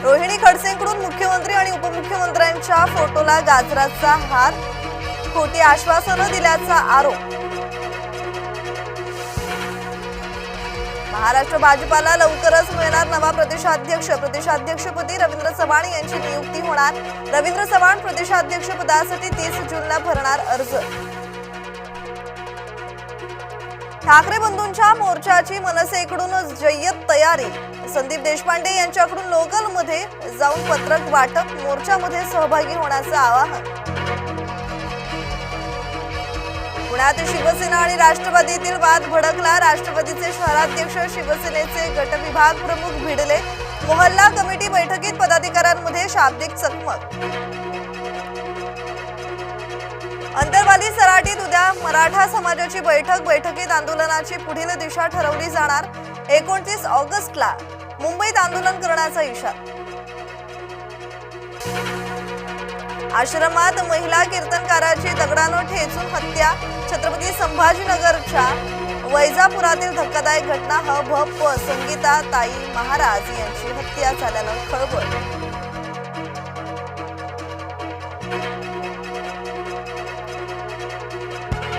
रोहिणी खडसेंकडून मुख्यमंत्री आणि उपमुख्यमंत्र्यांच्या फोटोला गाजराचा हार, खोटी आश्वासनं दिल्याचा आरोप। महाराष्ट्र भाजपाला लवकरच मिळणार नवा प्रदेशाध्यक्ष। प्रदेशाध्यक्षपदी रवींद्र चव्हाण यांची नियुक्ती होणार। रवींद्र चव्हाण प्रदेशाध्यक्षपदासाठी 30 जूनला भरणार अर्ज। ठाकरे बंधूंच्या मोर्चाची मनसेकडून जय्यत तयारी। संदीप देशपांडे यांच्याकडून लोकलमध्ये जाऊन पत्रक वाटप, मोर्चामध्ये सहभागी होण्याचं आवाहन। पुण्यात शिवसेना आणि राष्ट्रवादीतील वाद भडकला। राष्ट्रवादीचे शहराध्यक्ष शिवसेनेचे गटविभाग प्रमुख भिडले। मोहल्ला कमिटी बैठकीत पदाधिकाऱ्यांमध्ये शाब्दिक चकमक। अंतरवाली सराटीत उद्या मराठा समाजाची बैठकीत आंदोलनाची पुढील दिशा ठरवली जाणार। 29 ऑगस्टला मुंबईत आंदोलन करण्याचा इशारा। आश्रमात महिला कीर्तनकाराची दगडानं ठेचून हत्या। छत्रपती संभाजीनगरच्या वैजापुरातील धक्कादायक घटना। हभप संगीता ताई महाराज यांची हत्या झाल्यानं खळबळ।